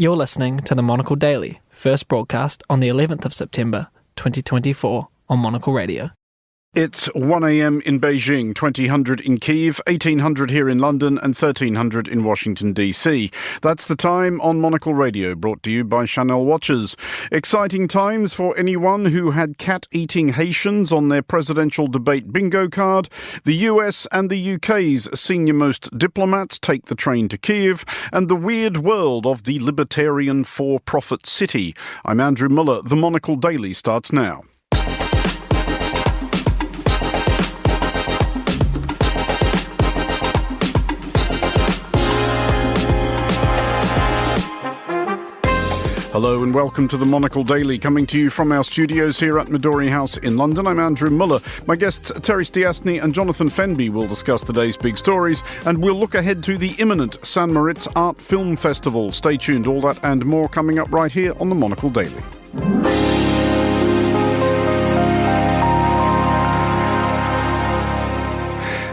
You're listening to the Monocle Daily, first broadcast on the 11th of September 2024 on Monocle Radio. It's 1 a.m. in Beijing, 2000 in Kyiv, 1800 here in London and 1300 in Washington, D.C. That's the time on Monocle Radio, brought to you by Chanel Watches. Exciting times for anyone who had cat-eating Haitians on their presidential debate bingo card. The US and the UK's senior-most diplomats take the train to Kyiv, and the weird world of the libertarian for-profit city. I'm Andrew Muller. The Monocle Daily starts now. Hello and welcome to the Monocle Daily, coming to you from our studios here at Midori House in London. I'm Andrew Muller. My guests Terry Stiastny and Jonathan Fenby will discuss today's big stories, and we'll look ahead to the imminent San Moritz Art Film Festival. Stay tuned, all that and more coming up right here on the Monocle Daily.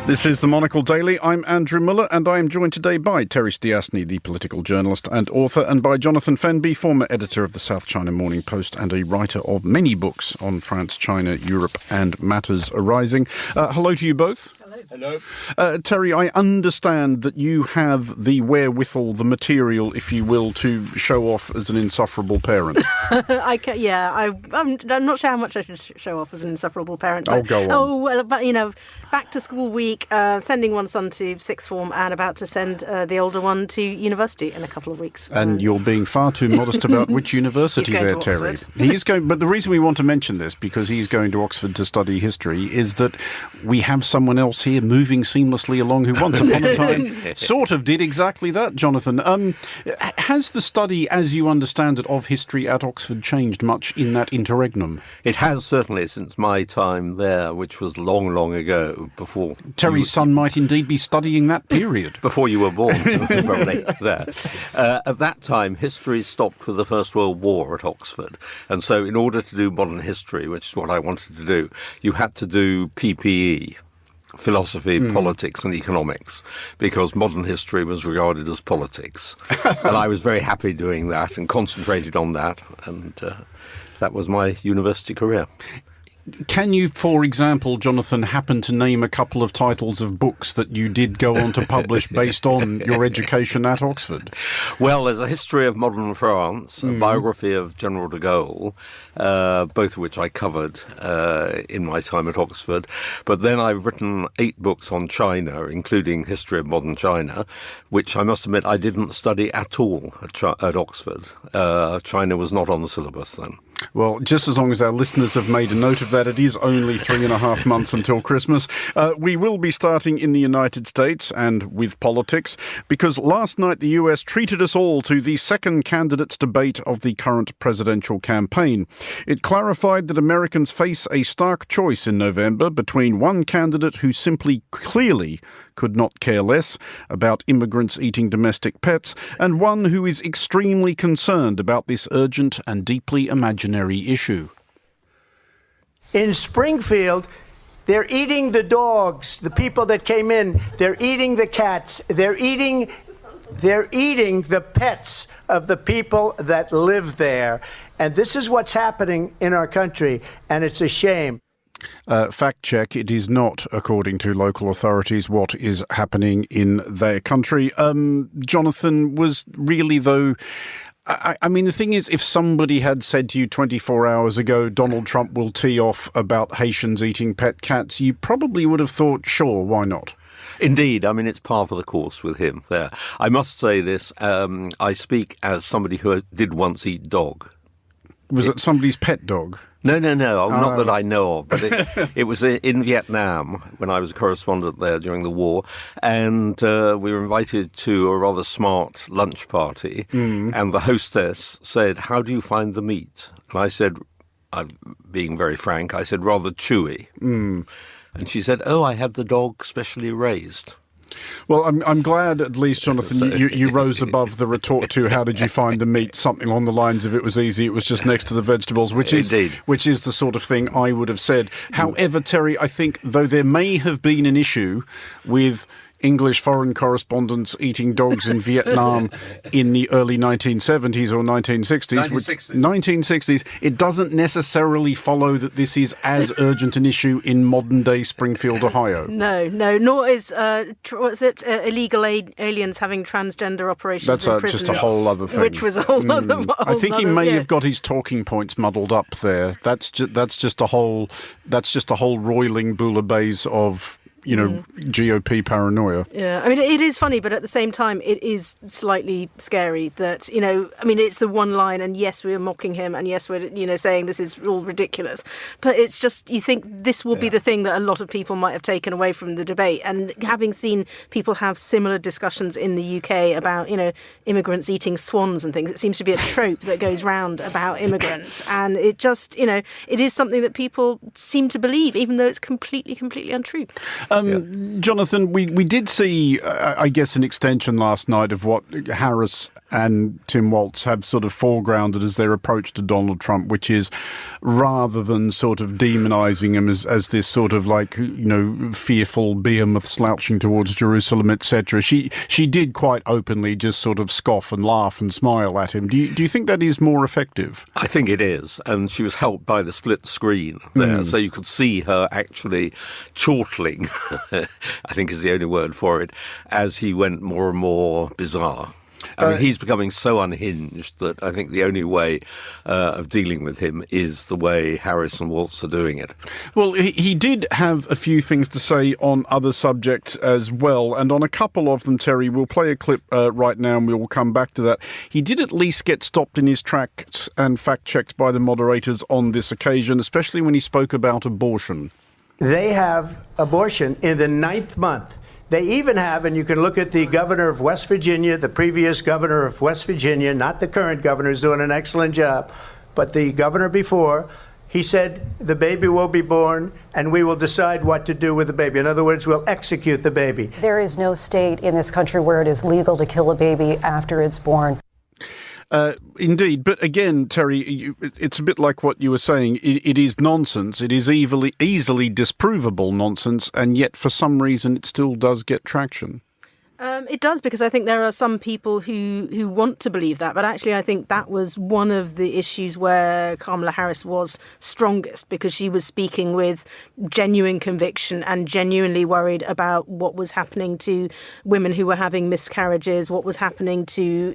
This is the Monocle Daily. I'm Andrew Muller, and I am joined today by Terry Stiastny, the political journalist and author, and by Jonathan Fenby, former editor of the South China Morning Post and a writer of many books on France, China, Europe and matters arising. Hello to you both. Hello. Terry, I understand that you have the wherewithal, the material, if you will, to show off as an insufferable parent. I'm not sure how much I should show off as an insufferable parent. But, go on. Oh, well, but, back to school week, sending one son to sixth form and about to send the older one to university in a couple of weeks. And you're being far too modest about which university there, Terry. He is going, but the reason we want to mention this, because he's going to Oxford to study history, is that we have someone else here moving seamlessly along who once upon a time sort of did exactly that, Jonathan. Has the study, as you understand it, of history at Oxford changed much in that interregnum? It has, certainly, since my time there, which was long, long ago, before... Terry's son might indeed be studying that period. Before you were born, probably, there. At that time, history stopped with the First World War at Oxford. And so in order to do modern history, which is what I wanted to do, you had to do PPE. Philosophy, politics and economics, because modern history was regarded as politics. And I was very happy doing that and concentrated on that, and that was my university career. Can you, for example, Jonathan, happen to name a couple of titles of books that you did go on to publish based on your education at Oxford? Well, there's a history of modern France, a biography of General de Gaulle, both of which I covered in my time at Oxford. But then I've written 8 books on China, including History of Modern China, which I must admit I didn't study at all at Oxford. China was not on the syllabus then. Well, just as long as our listeners have made a note of that, it is only 3.5 months until Christmas. We will be starting in the United States and with politics, because last night the US treated us all to the second candidates debate of the current presidential campaign. It clarified that Americans face a stark choice in November between one candidate who simply clearly could not care less about immigrants eating domestic pets, and one who is extremely concerned about this urgent and deeply imaginary issue. In Springfield, they're eating the dogs, the people that came in. They're eating the cats. They're eating the pets of the people that live there. And this is what's happening in our country, and it's a shame. Fact check, it is not, according to local authorities, what is happening in their country. Jonathan, was really, though... I mean, the thing is, if somebody had said to you 24 hours ago, Donald Trump will tee off about Haitians eating pet cats, you probably would have thought, sure, why not? Indeed. I mean, it's par for the course with him there. I must say this, I speak as somebody who did once eat dog. Was it somebody's pet dog? No, not that I know of, but it was in Vietnam when I was a correspondent there during the war, and we were invited to a rather smart lunch party, and the hostess said, "How do you find the meat?" And I said, being very frank, I said, "Rather chewy." And she said, "Oh, I had the dog specially raised." Well, I'm glad at least, Jonathan, you rose above the retort to how did you find the meat, something along the lines of it was easy, it was just next to the vegetables, which is the sort of thing I would have said. However, Terry, I think, though there may have been an issue with English foreign correspondents eating dogs in Vietnam in the early 1970s or 1960s. 1960s. It doesn't necessarily follow that this is as urgent an issue in modern-day Springfield, Ohio. No, nor is, illegal aliens having transgender operations That's in prison. just a whole other thing. Which was a whole other... I think he may have got his talking points muddled up there. That's just a whole roiling bouillabaisse of GOP paranoia. Yeah, I mean, it is funny, but at the same time, it is slightly scary that, it's the one line, and yes, we're mocking him, and yes, we're, saying this is all ridiculous. But it's just, you think this will be the thing that a lot of people might have taken away from the debate. And having seen people have similar discussions in the UK about, immigrants eating swans and things, it seems to be a trope that goes round about immigrants. And it just, it is something that people seem to believe, even though it's completely, completely untrue. Jonathan, we did see, I guess, an extension last night of what Harris and Tim Walz have sort of foregrounded as their approach to Donald Trump, which is rather than sort of demonising him as this sort of fearful behemoth slouching towards Jerusalem, etc. She did quite openly just sort of scoff and laugh and smile at him. Do you think that is more effective? I think it is, and she was helped by the split screen there, so you could see her actually chortling, I think is the only word for it, as he went more and more bizarre. I mean, he's becoming so unhinged that I think the only way of dealing with him is the way Harris and Walz are doing it. Well, he did have a few things to say on other subjects as well, and on a couple of them, Terry, we'll play a clip right now and we will come back to that. He did at least get stopped in his tracks and fact-checked by the moderators on this occasion, especially when he spoke about abortion. They have abortion in the 9th month. They even have, and you can look at the governor of West Virginia, the previous governor of West Virginia, not the current governor, who's doing an excellent job, but the governor before, he said the baby will be born and we will decide what to do with the baby. In other words, we'll execute the baby. There is no state in this country where it is legal to kill a baby after it's born. Indeed. But again, Terry, it's a bit like what you were saying. It is nonsense. It is easily disprovable nonsense. And yet, for some reason, it still does get traction. It does, because I think there are some people who want to believe that. But actually, I think that was one of the issues where Kamala Harris was strongest, because she was speaking with genuine conviction and genuinely worried about what was happening to women who were having miscarriages, what was happening to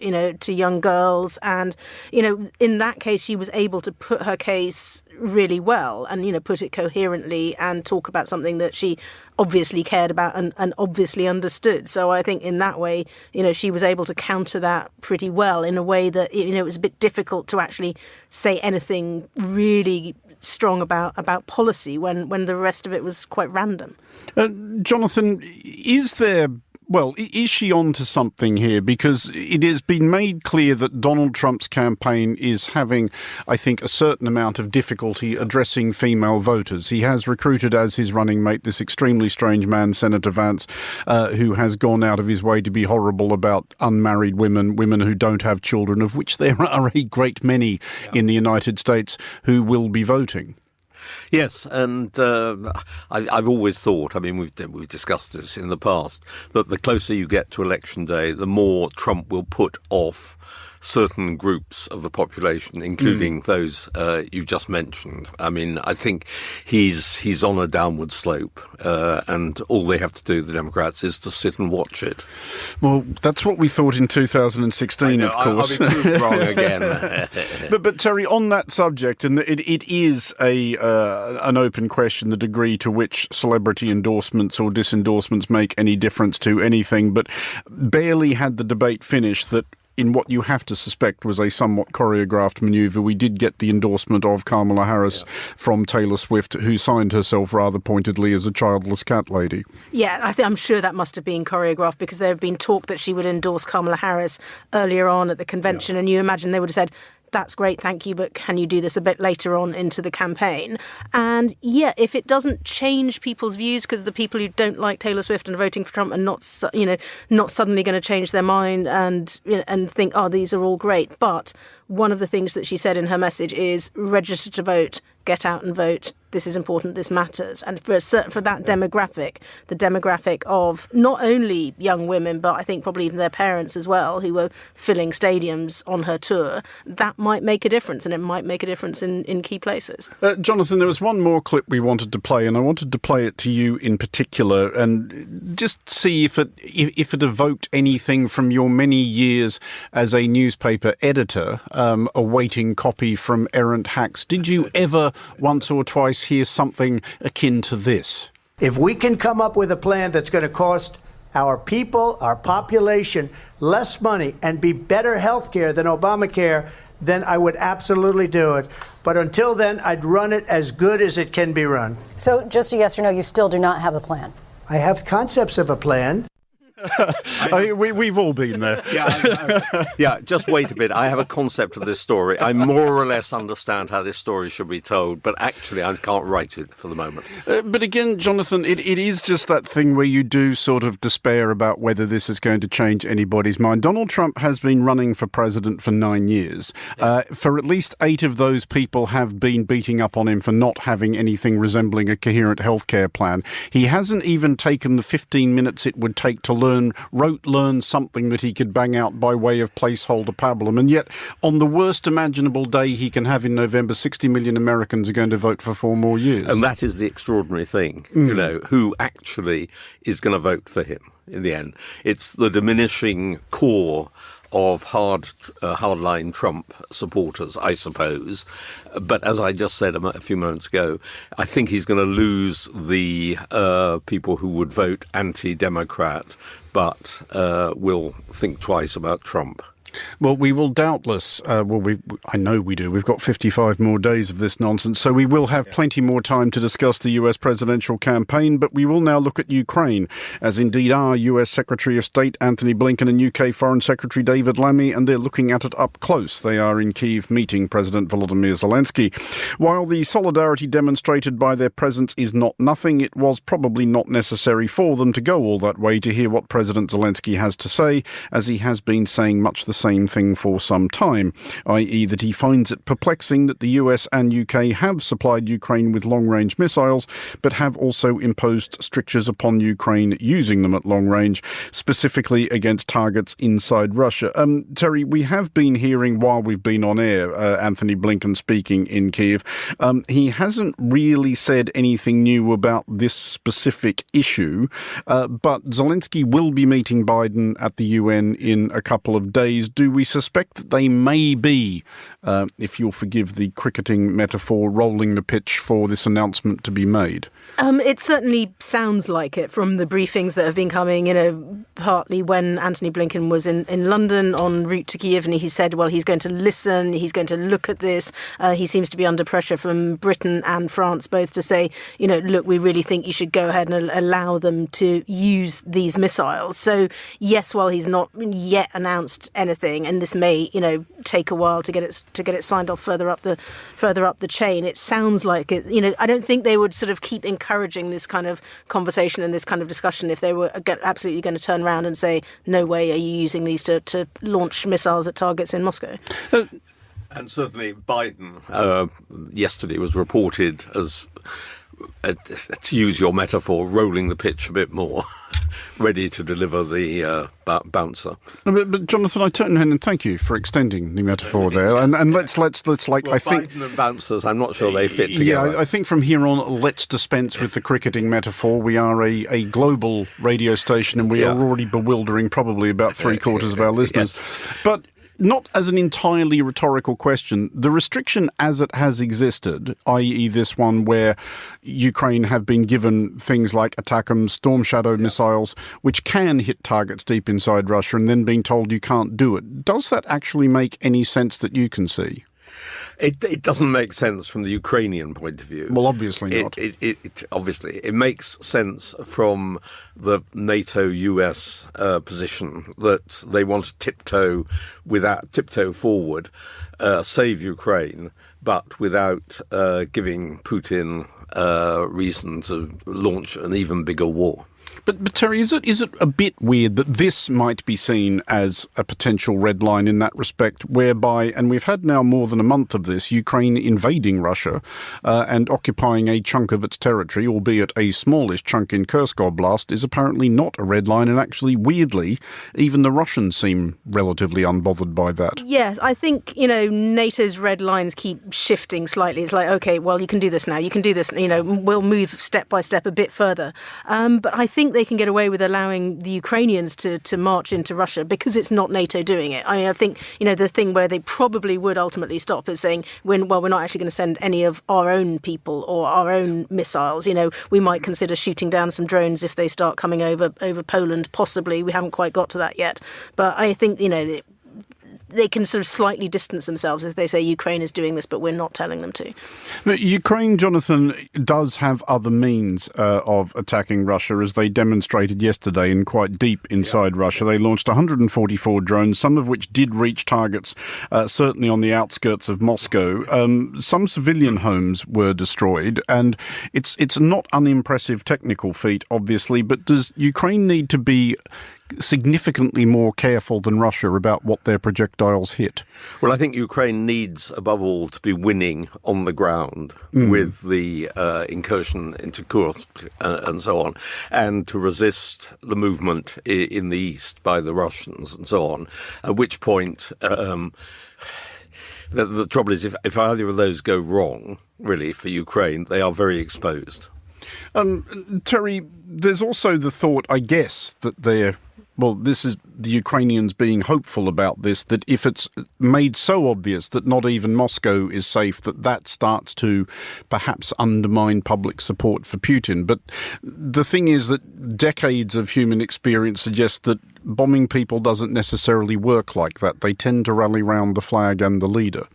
young girls. And, in that case, she was able to put her case really well and, put it coherently and talk about something that she obviously cared about and obviously understood. So I think in that way, she was able to counter that pretty well in a way that, it was a bit difficult to actually say anything really strong about policy when the rest of it was quite random. Jonathan, is she on to something here? Because it has been made clear that Donald Trump's campaign is having, I think, a certain amount of difficulty addressing female voters. He has recruited as his running mate this extremely strange man, Senator Vance, who has gone out of his way to be horrible about unmarried women who don't have children, of which there are a great many in the United States who will be voting. Yes, and I've always thought, we've discussed this in the past, that the closer you get to Election Day, the more Trump will put off certain groups of the population, including those you just mentioned. I think he's on a downward slope, and all they have to do, the Democrats, is to sit and watch it. Well, that's what we thought in 2016, of course. I'll be proved wrong again. But Terry, on that subject, and it is an open question, the degree to which celebrity endorsements or disendorsements make any difference to anything, but barely had the debate finished that in what you have to suspect was a somewhat choreographed manoeuvre, we did get the endorsement of Kamala Harris from Taylor Swift, who signed herself rather pointedly as a childless cat lady. Yeah, I'm sure that must have been choreographed, because there have been talk that she would endorse Kamala Harris earlier on at the convention, and you imagine they would have said, that's great, thank you, but can you do this a bit later on into the campaign? And if it doesn't change people's views, because the people who don't like Taylor Swift and are voting for Trump are not suddenly going to change their mind and think, oh, these are all great. But one of the things that she said in her message is register to vote, get out and vote. This is important, this matters. And for that demographic, the demographic of not only young women, but I think probably even their parents as well, who were filling stadiums on her tour, that might make a difference, and it might make a difference in key places. Jonathan, there was one more clip we wanted to play, and I wanted to play it to you in particular, and just see if it evoked anything from your many years as a newspaper editor, awaiting copy from errant hacks. Did you ever once or twice hear something akin to this? If we can come up with a plan that's going to cost our people, our population, less money and be better health care than Obamacare, then I would absolutely do it. But until then, I'd run it as good as it can be run. So just a yes or no, you still do not have a plan? I have concepts of a plan. We've all been there. Just wait a bit. I have a concept of this story. I more or less understand how this story should be told, but actually I can't write it for the moment. But again, Jonathan, it is just that thing where you do sort of despair about whether this is going to change anybody's mind. Donald Trump has been running for president for 9 years. For at least 8 of those, people have been beating up on him for not having anything resembling a coherent healthcare plan. He hasn't even taken the 15 minutes it would take to learn something that he could bang out by way of placeholder pablum. And yet, on the worst imaginable day he can have in November, 60 million Americans are going to vote for 4 more years. And that is the extraordinary thing, you know, who actually is going to vote for him in the end. It's the diminishing core of hardline Trump supporters, I suppose. But as I just said a few moments ago, I think he's going to lose the people who would vote anti-Democrat, but will think twice about Trump. Well, we will doubtless, I know we do, we've got 55 more days of this nonsense, so we will have plenty more time to discuss the US presidential campaign, but we will now look at Ukraine, as indeed are US Secretary of State Anthony Blinken and UK Foreign Secretary David Lammy, and they're looking at it up close. They are in Kyiv meeting President Volodymyr Zelensky. While the solidarity demonstrated by their presence is not nothing, it was probably not necessary for them to go all that way to hear what President Zelensky has to say, as he has been saying much the same thing for some time, i.e. that he finds it perplexing that the US and UK have supplied Ukraine with long-range missiles, but have also imposed strictures upon Ukraine using them at long range, specifically against targets inside Russia. Terry, we have been hearing while we've been on air, Anthony Blinken speaking in Kyiv. He hasn't really said anything new about this specific issue, but Zelensky will be meeting Biden at the UN in a couple of days. Do we suspect that they may be, if you'll forgive the cricketing metaphor, rolling the pitch for this announcement to be made? It certainly sounds like it from the briefings that have been coming, partly when Anthony Blinken was in London en route to Kyiv, and he said, well, he's going to listen, he's going to look at this. He seems to be under pressure from Britain and France both to say, look, we really think you should go ahead and allow them to use these missiles. So, yes, while he's not yet announced anything, and this may, take a while to get it signed off further up the chain, it sounds like it. I don't think they would sort of keep encouraging this kind of conversation and this kind of discussion if they were absolutely going to turn around and say, no way are you using these to launch missiles at targets in Moscow. And certainly Biden yesterday was reported as, to use your metaphor, rolling the pitch a bit more, ready to deliver the bouncer. But Jonathan, I turn and thank you for extending the metaphor there. And let's well, I think Biden and bouncers, I'm not sure they fit together. Yeah, I think from here on, let's dispense with the cricketing metaphor. We are a global radio station, and we are already bewildering probably about 3/4 of our listeners. Yes. But not as an entirely rhetorical question, the restriction as it has existed, i.e. this one where Ukraine have been given things like ATACMS, Storm Shadow missiles, which can hit targets deep inside Russia, and then being told you can't do it. Does that actually make any sense that you can see? It doesn't make sense from the Ukrainian point of view. Well, obviously not. It makes sense from the NATO-US position that they want to tiptoe forward, save Ukraine, but without giving Putin reason to launch an even bigger war. But Terry, is it a bit weird that this might be seen as a potential red line in that respect, whereby, and we've had now more than a month of this, Ukraine invading Russia and occupying a chunk of its territory, albeit a smallish chunk in Kursk Oblast, is apparently not a red line, and actually, weirdly, even the Russians seem relatively unbothered by that. Yes, I think, NATO's red lines keep shifting slightly. It's like, okay, well, you can do this now, you can do this, we'll move step by step a bit further. But I think they can get away with allowing the Ukrainians to march into Russia because it's not NATO doing it. I mean, I think, the thing where they probably would ultimately stop is saying, we're not actually going to send any of our own people or our own missiles. We might consider shooting down some drones if they start coming over Poland, possibly. We haven't quite got to that yet. But I think, they can sort of slightly distance themselves if they say Ukraine is doing this, but we're not telling them to. But Ukraine, Jonathan, does have other means of attacking Russia, as they demonstrated yesterday in quite deep inside Russia. They launched 144 drones, some of which did reach targets, certainly on the outskirts of Moscow. Some civilian homes were destroyed, and it's a not unimpressive technical feat, obviously, but does Ukraine need to be significantly more careful than Russia about what their projectiles hit? Well, I think Ukraine needs, above all, to be winning on the ground with the incursion into Kursk and so on, and to resist the movement in the east by the Russians and so on, at which point the trouble is if either of those go wrong, really, for Ukraine, they are very exposed. Terry, there's also the thought, I guess, that this is the Ukrainians being hopeful about this, that if it's made so obvious that not even Moscow is safe, that starts to perhaps undermine public support for Putin. But the thing is that decades of human experience suggest that bombing people doesn't necessarily work like that. They tend to rally round the flag and the leader.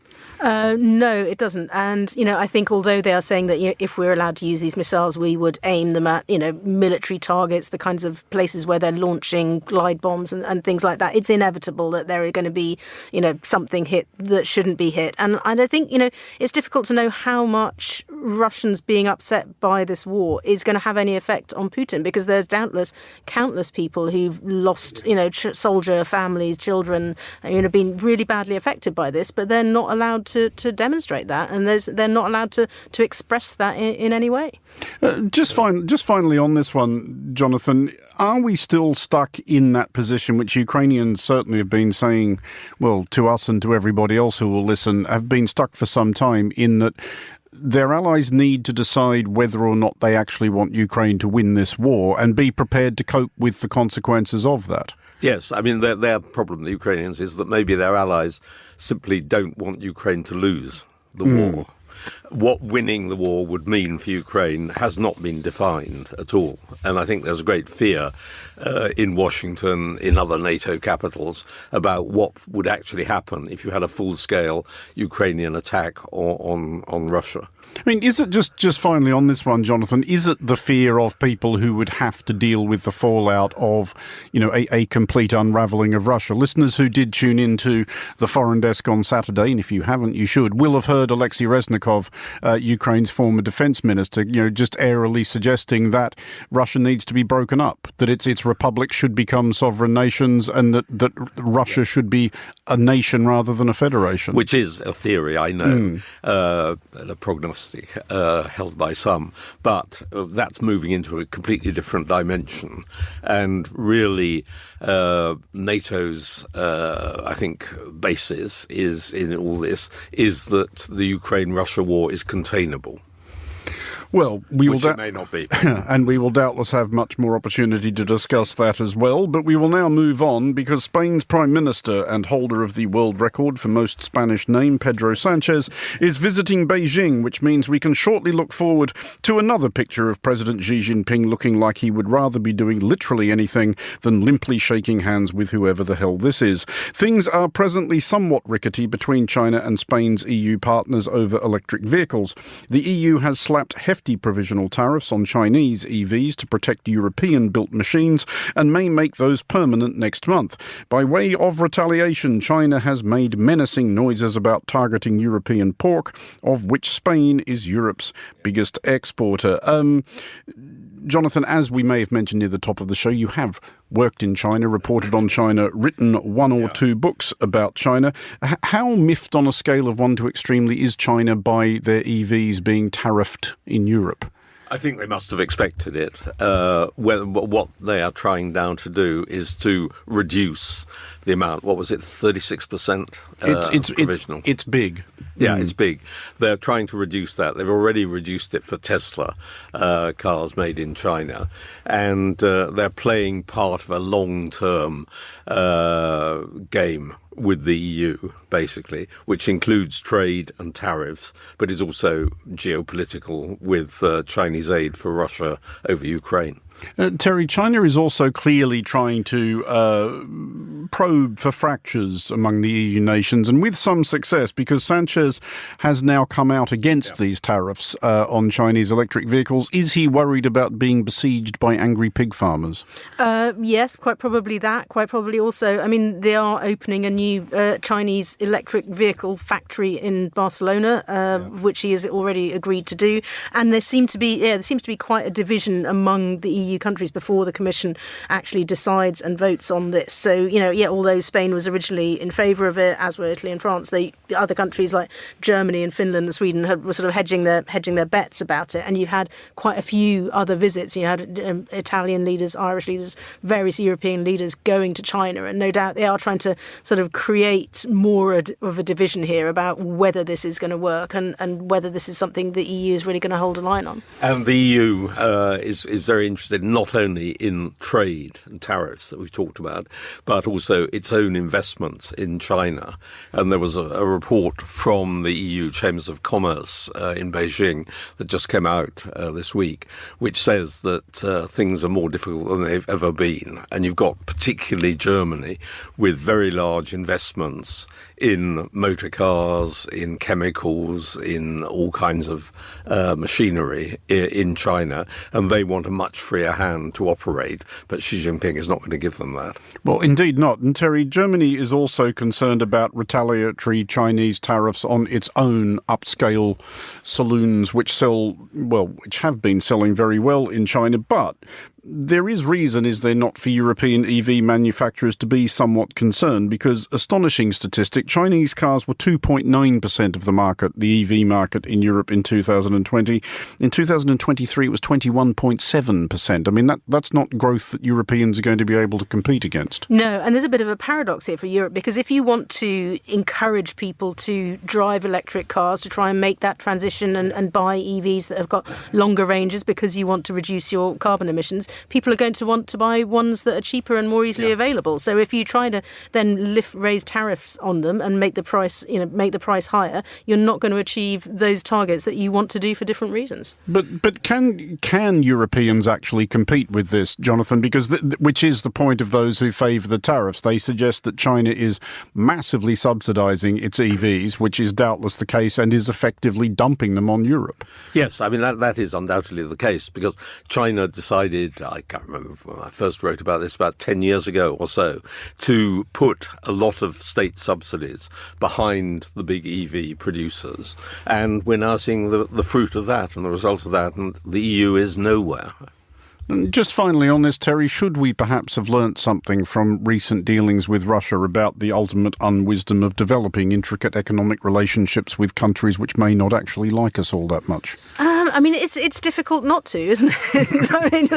No, it doesn't. And, I think although they are saying that if we're allowed to use these missiles, we would aim them at, military targets, the kinds of places where they're launching glide bombs and things like that, it's inevitable that there are going to be, something hit that shouldn't be hit. And I think, it's difficult to know how much Russians being upset by this war is going to have any effect on Putin, because there's doubtless countless people who've lost, soldier families, children, been really badly affected by this, but they're not allowed to demonstrate that, and they're not allowed to express that in any way. Just finally on this one, Jonathan, are we still stuck in that position, which Ukrainians certainly have been saying, well, to us and to everybody else who will listen, have been stuck for some time, in that their allies need to decide whether or not they actually want Ukraine to win this war and be prepared to cope with the consequences of that? Yes, I mean, their problem, the Ukrainians, is that maybe their allies simply don't want Ukraine to lose the war. What winning the war would mean for Ukraine has not been defined at all. And I think there's a great fear in Washington, in other NATO capitals, about what would actually happen if you had a full-scale Ukrainian attack on Russia. I mean, is it just finally on this one, Jonathan, is it the fear of people who would have to deal with the fallout of, a complete unravelling of Russia? Listeners who did tune into the Foreign Desk on Saturday, and if you haven't, you should, will have heard Alexei Reznikov, Ukraine's former defence minister, just airily suggesting that Russia needs to be broken up, that its republics should become sovereign nations, and that Russia should be a nation rather than a federation. Which is a theory, I know, a prognostic held by some, but that's moving into a completely different dimension. And really, NATO's, I think, basis is in all this is that the Ukraine-Russia war is containable. Well, which it may not be. And we will doubtless have much more opportunity to discuss that as well. But we will now move on, because Spain's Prime Minister and holder of the world record for most Spanish name, Pedro Sanchez, is visiting Beijing, which means we can shortly look forward to another picture of President Xi Jinping looking like he would rather be doing literally anything than limply shaking hands with whoever the hell this is. Things are presently somewhat rickety between China and Spain's EU partners over electric vehicles. The EU has slapped hefty provisional tariffs on Chinese EVs to protect European-built machines and may make those permanent next month. By way of retaliation, China has made menacing noises about targeting European pork, of which Spain is Europe's biggest exporter. Jonathan, as we may have mentioned near the top of the show, you have worked in China, reported on China, written one or two books about China. How miffed on a scale of 1 to extremely is China by their EVs being tariffed in Europe? I think they must have expected it. What they are trying now to do is to reduce the amount. What was it, 36% provisional? It's big. Yeah, it's big. They're trying to reduce that. They've already reduced it for Tesla cars made in China. And they're playing part of a long-term game with the EU, basically, which includes trade and tariffs, but is also geopolitical with Chinese aid for Russia over Ukraine. Terry, China is also clearly trying to probe for fractures among the EU nations, and with some success, because Sanchez has now come out against these tariffs on Chinese electric vehicles. Is he worried about being besieged by angry pig farmers? Yes, quite probably that. Quite probably also, I mean, they are opening a new Chinese electric vehicle factory in Barcelona, which he has already agreed to do. And there seems to be quite a division among the EU countries before the Commission actually decides and votes on this. So, although Spain was originally in favour of it, as were Italy and France, the other countries like Germany and Finland and Sweden were sort of hedging their bets about it. And you've had quite a few other visits. You had Italian leaders, Irish leaders, various European leaders going to China, and no doubt they are trying to sort of create more of a division here about whether this is going to work and whether this is something the EU is really going to hold a line on. And the EU is very interested not only in trade and tariffs that we've talked about, but also its own investments in China. And there was a report from the EU Chambers of Commerce in Beijing that just came out this week, which says that things are more difficult than they've ever been. And you've got particularly Germany with very large investments in motor cars, in chemicals, in all kinds of machinery in China, and they want a much freer hand to operate, but Xi Jinping is not going to give them that. Well, indeed not. And Terry, Germany is also concerned about retaliatory Chinese tariffs on its own upscale saloons, which have been selling very well in China, but there is reason, is there not, for European EV manufacturers to be somewhat concerned, because astonishing statistic, Chinese cars were 2.9% of the market, the EV market in Europe in 2020. In 2023, it was 21.7%. I mean, that's not growth that Europeans are going to be able to compete against. No, and there's a bit of a paradox here for Europe, because if you want to encourage people to drive electric cars, to try and make that transition and buy EVs that have got longer ranges because you want to reduce your carbon emissions, people are going to want to buy ones that are cheaper and more easily available. So if you try to then raise tariffs on them and make the price higher, you're not going to achieve those targets that you want to do for different reasons. But can Europeans actually compete with this, Jonathan? Because which is the point of those who favour the tariffs. They suggest that China is massively subsidising its EVs, which is doubtless the case, and is effectively dumping them on Europe. Yes, I mean, that is undoubtedly the case, because China decided, I can't remember when I first wrote about this, about 10 years ago or so, to put a lot of state subsidies behind the big EV producers. And we're now seeing the fruit of that and the result of that, and the EU is nowhere. And just finally on this, Terry, should we perhaps have learnt something from recent dealings with Russia about the ultimate unwisdom of developing intricate economic relationships with countries which may not actually like us all that much? I mean, it's difficult not to, isn't it? I mean,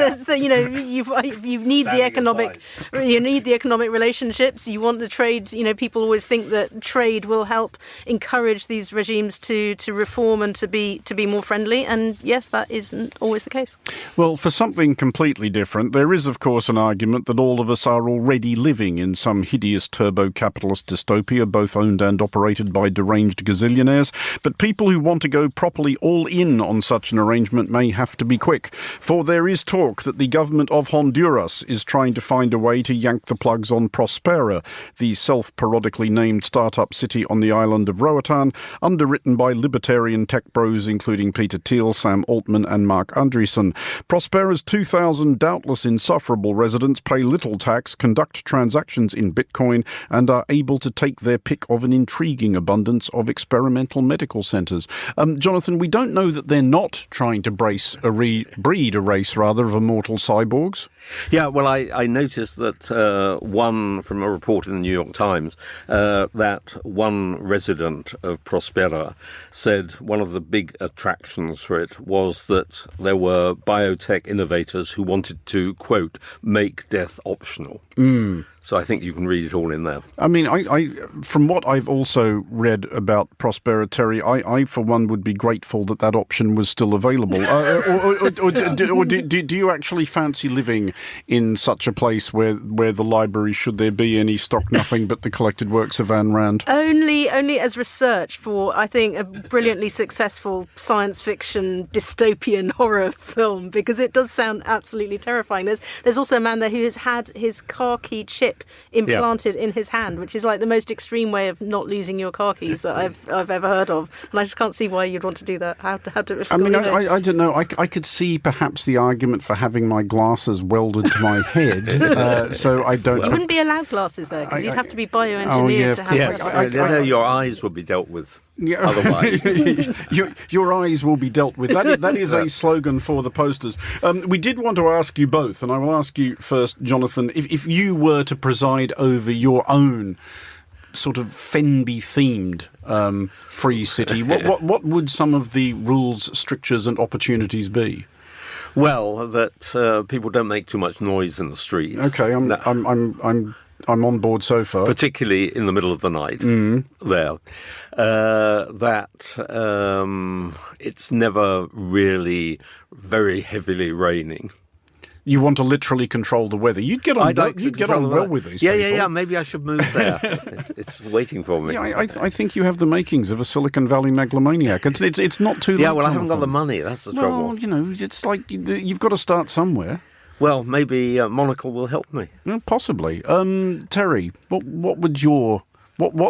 you need the economic relationships. You want the trade. People always think that trade will help encourage these regimes to reform and to be more friendly. And yes, that isn't always the case. Well, for something completely different, there is, of course, an argument that all of us are already living in some hideous turbo-capitalist dystopia, both owned and operated by deranged gazillionaires. But people who want to go properly all in on such an arrangement may have to be quick, for there is talk that the government of Honduras is trying to find a way to yank the plugs on Prospera, the self-parodically named startup city on the island of Roatan, underwritten by libertarian tech bros including Peter Thiel, Sam Altman and Mark Andreessen. Prospera's 2,000 doubtless insufferable residents pay little tax, conduct transactions in Bitcoin, and are able to take their pick of an intriguing abundance of experimental medical centres. Jonathan, we don't know that they're not weren't trying to breed a race of immortal cyborgs? Yeah, well, I noticed that one, from a report in the New York Times, that one resident of Prospera said one of the big attractions for it was that there were biotech innovators who wanted to, quote, make death optional. So I think you can read it all in there. I mean, I from what I've also read about Prospera, Terry, I for one would be grateful that option was still available. Or do you actually fancy living in such a place where the library, should there be any, stock nothing but the collected works of Ayn Rand? Only as research for, I think, a brilliantly successful science fiction dystopian horror film, because it does sound absolutely terrifying. There's also a man there who has had his car key chip implanted in his hand, which is like the most extreme way of not losing your car keys that I've ever heard of, and I just can't see why you'd want to do that. How to I mean, I don't know. I could see perhaps the argument for having my glasses welded to my head, so I don't. You wouldn't be allowed glasses there because you'd have to be bioengineered to have. Yes, your eyes would be dealt with. Yeah. Otherwise, your eyes will be dealt with. That is a slogan for the posters. We did want to ask you both, and I will ask you first, Jonathan, if you were to preside over your own sort of Fenby-themed free city, what would some of the rules, strictures, and opportunities be? Well, that people don't make too much noise in the street. Okay, I'm on board so far. Particularly in the middle of the night there. It's never really very heavily raining. You want to literally control the weather. You'd get on well with these people. Yeah. Maybe I should move there. It's waiting for me. Yeah, I think you have the makings of a Silicon Valley megalomaniac. It's not too late. Yeah, well, I haven't got the money. That's the trouble. Well, you know, it's like you've got to start somewhere. Well, maybe Monocle will help me. Possibly. Terry, what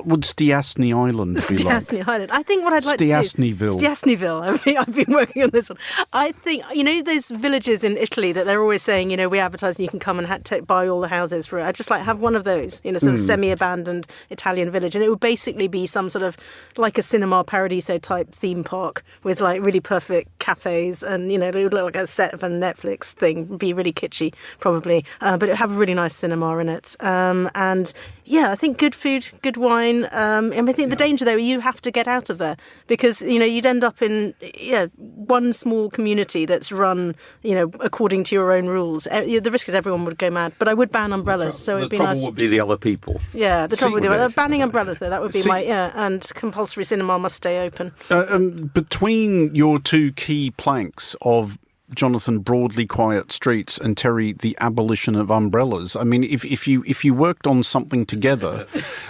would Stiassny Island be like? Stiassny Island. I think what I'd like to do... Stiassnyville. I've been working on this one. I think, those villages in Italy that they're always saying, we advertise and you can come and buy all the houses for it. I'd just like have one of those, sort of semi-abandoned Italian village. And it would basically be some sort of, like a Cinema Paradiso type theme park with like really perfect cafes and, it would look like a set of a Netflix thing. It'd be really kitschy, probably. But it would have a really nice cinema in it. And yeah, I think good food, good wine. I think the danger though, you have to get out of there because you'd end up in one small community that's run according to your own rules. The risk is everyone would go mad. But I would ban umbrellas, so it'd be nice. The trouble would be the other people. Yeah, the trouble would be banning umbrellas though. That would be and compulsory cinema must stay open. Between your two key planks of Jonathan, broadly quiet streets, and Terry, the abolition of umbrellas. I mean, if you worked on something together,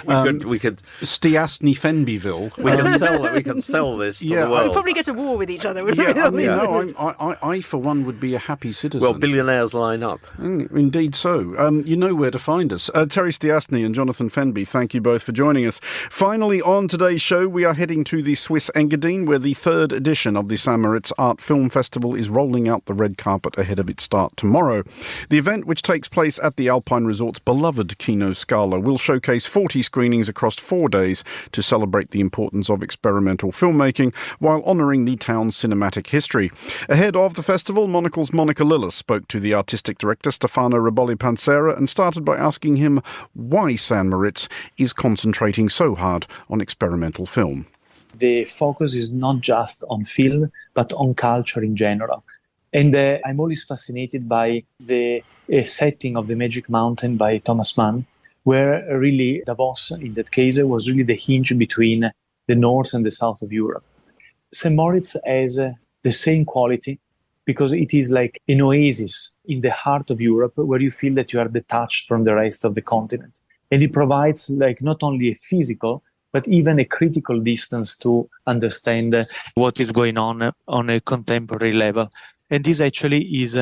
we could Stiassny Fenbyville. We can sell this to the world. We'd probably get a war with each other. I for one would be a happy citizen. Well, billionaires line up. Indeed so. You know where to find us. Terry Stiassny and Jonathan Fenby, thank you both for joining us. Finally, on today's show, we are heading to the Swiss Engadine, where the third edition of the St. Moritz Art Film Festival is rolling out the red carpet ahead of its start tomorrow. The event, which takes place at the Alpine Resort's beloved Kino Scala, will showcase 40 screenings across 4 days to celebrate the importance of experimental filmmaking while honouring the town's cinematic history. Ahead of the festival, Monocle's Monica Lillis spoke to the artistic director Stefano Riboli-Pansera and started by asking him why St. Moritz is concentrating so hard on experimental film. The focus is not just on film, but on culture in general. And I'm always fascinated by the setting of the Magic Mountain by Thomas Mann, where really Davos, in that case, was really the hinge between the north and the south of Europe. St. Moritz has the same quality because it is like an oasis in the heart of Europe where you feel that you are detached from the rest of the continent. And it provides like not only a physical, but even a critical distance to understand what is going on a contemporary level. And this actually is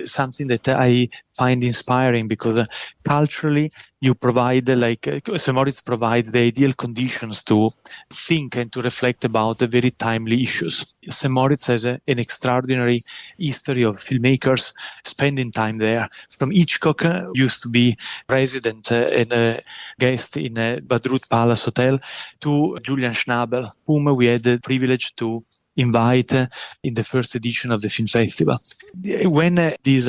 something that I find inspiring because culturally you provide, St. Moritz provides the ideal conditions to think and to reflect about the very timely issues. St. Moritz has an extraordinary history of filmmakers spending time there. From Hitchcock, used to be resident and a guest in Badrut Palace Hotel, to Julian Schnabel, whom we had the privilege to invite in the first edition of the film festival. When these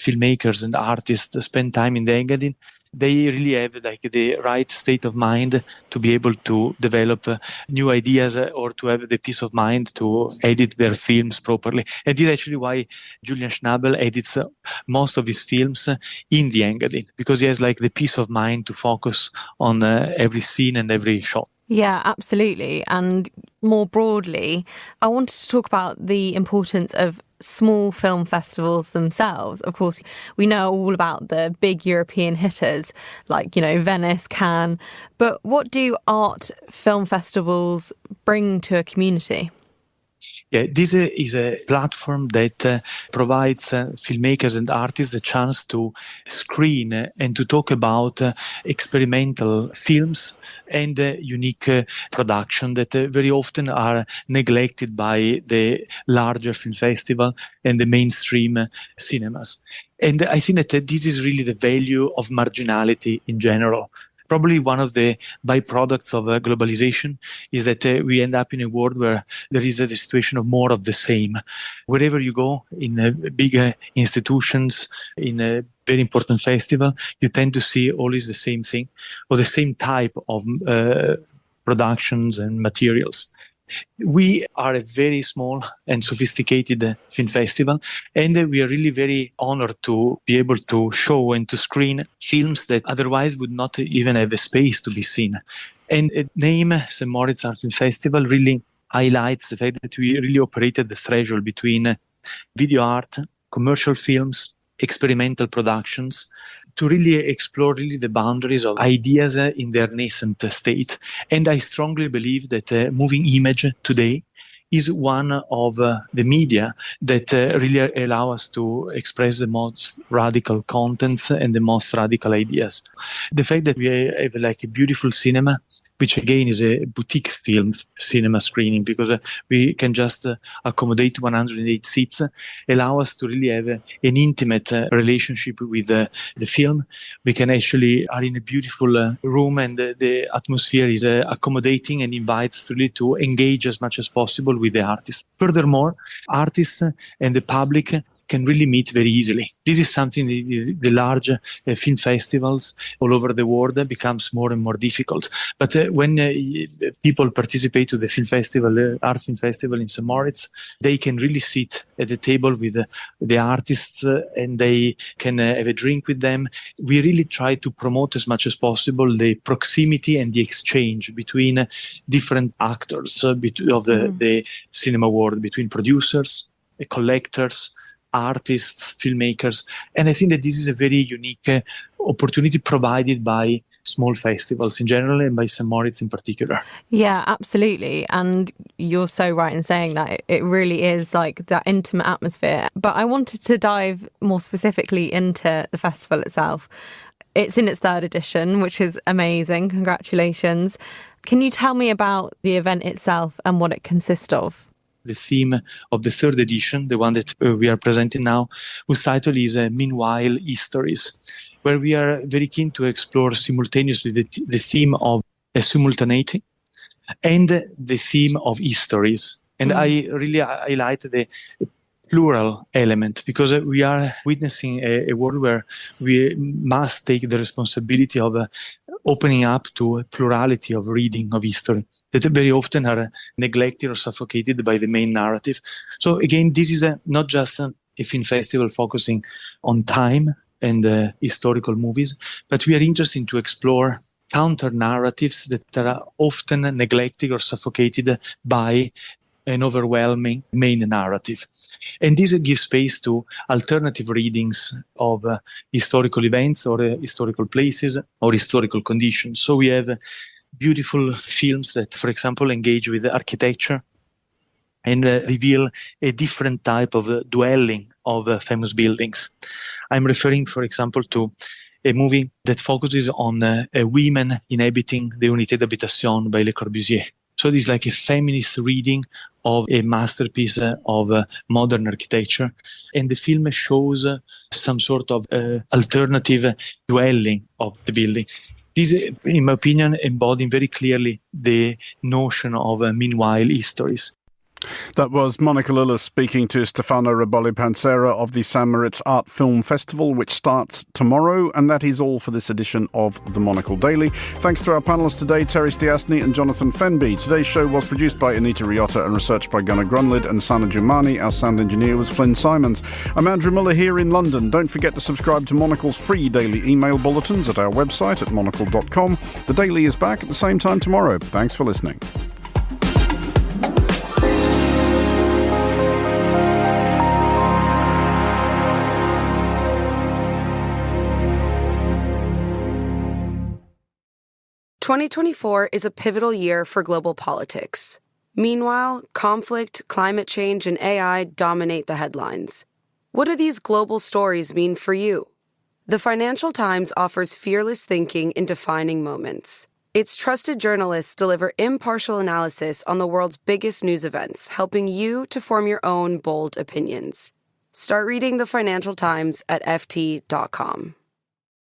filmmakers and artists spend time in the Engadin, they really have the right state of mind to be able to develop new ideas or to have the peace of mind to edit their films properly. And this is actually why Julian Schnabel edits most of his films in the Engadin, because he has the peace of mind to focus on every scene and every shot. Yeah, absolutely. And more broadly, I wanted to talk about the importance of small film festivals themselves. Of course, we know all about the big European hitters like, Venice, Cannes. But what do art film festivals bring to a community? Yeah, this is a platform that provides filmmakers and artists the chance to screen and to talk about experimental films and unique production that very often are neglected by the larger film festival and the mainstream cinemas. And I think that this is really the value of marginality in general. Probably one of the byproducts of globalization is that we end up in a world where there is a situation of more of the same. Wherever you go in big institutions, in a very important festival, you tend to see always the same thing or the same type of productions and materials. We are a very small and sophisticated film festival, and we are really very honored to be able to show and to screen films that otherwise would not even have a space to be seen. And the name St. Moritz Art Film Festival really highlights the fact that we really operated the threshold between video art, commercial films, experimental productions, to really explore the boundaries of ideas in their nascent state. And I strongly believe that moving image today is one of the media that really allow us to express the most radical contents and the most radical ideas. The fact that we have a beautiful cinema, which again is a boutique film cinema screening, because we can just accommodate 108 seats, allow us to really have an intimate relationship with the film. We can actually are in a beautiful room, and the atmosphere is accommodating and invites really to engage as much as possible with the artist. Furthermore, artists and the public can really meet very easily. This is something the large film festivals all over the world becomes more and more difficult. But when people participate to the film festival, art film festival in St. Moritz, they can really sit at the table with the artists and they can have a drink with them. We really try to promote as much as possible the proximity and the exchange between different actors of the cinema world, between producers, collectors, artists, filmmakers. And I think that this is a very unique opportunity provided by small festivals in general and by St. Moritz in particular. Yeah, absolutely. And you're so right in saying that. It really is that intimate atmosphere. But I wanted to dive more specifically into the festival itself. It's in its third edition, which is amazing. Congratulations. Can you tell me about the event itself and what it consists of? The theme of the third edition, the one that we are presenting now, whose title is Meanwhile Histories, where we are very keen to explore simultaneously the theme of simultaneity and the theme of histories. And I really highlight the plural element, because we are witnessing a world where we must take the responsibility of opening up to a plurality of reading of history that very often are neglected or suffocated by the main narrative. So again, this is not just a film festival focusing on time and historical movies, but we are interested to explore counter narratives that are often neglected or suffocated by an overwhelming main narrative. And this gives space to alternative readings of historical events or historical places or historical conditions. So we have beautiful films that, for example, engage with architecture and reveal a different type of dwelling of famous buildings. I'm referring, for example, to a movie that focuses on women inhabiting the Unité d'Habitation by Le Corbusier. So it is like a feminist reading of a masterpiece of modern architecture. And the film shows some sort of alternative dwelling of the building. This, in my opinion, embodies very clearly the notion of meanwhile histories. That was Monica Lillis speaking to Stefano Raboli-Pansera of the San Moritz Art Film Festival, which starts tomorrow. And that is all for this edition of the Monocle Daily. Thanks to our panellists today, Terry Stiasny and Jonathan Fenby. Today's show was produced by Anita Riotta and researched by Gunnar Grunlid and Sana Jumani. Our sound engineer was Flynn Simons. I'm Andrew Muller here in London. Don't forget to subscribe to Monocle's free daily email bulletins at our website at monocle.com. The Daily is back at the same time tomorrow. Thanks for listening. "2024 is a pivotal year for global politics. Meanwhile, conflict, climate change, and AI dominate the headlines. What do these global stories mean for you? The Financial Times offers fearless thinking in defining moments. Its trusted journalists deliver impartial analysis on the world's biggest news events, helping you to form your own bold opinions. Start reading the Financial Times at ft.com.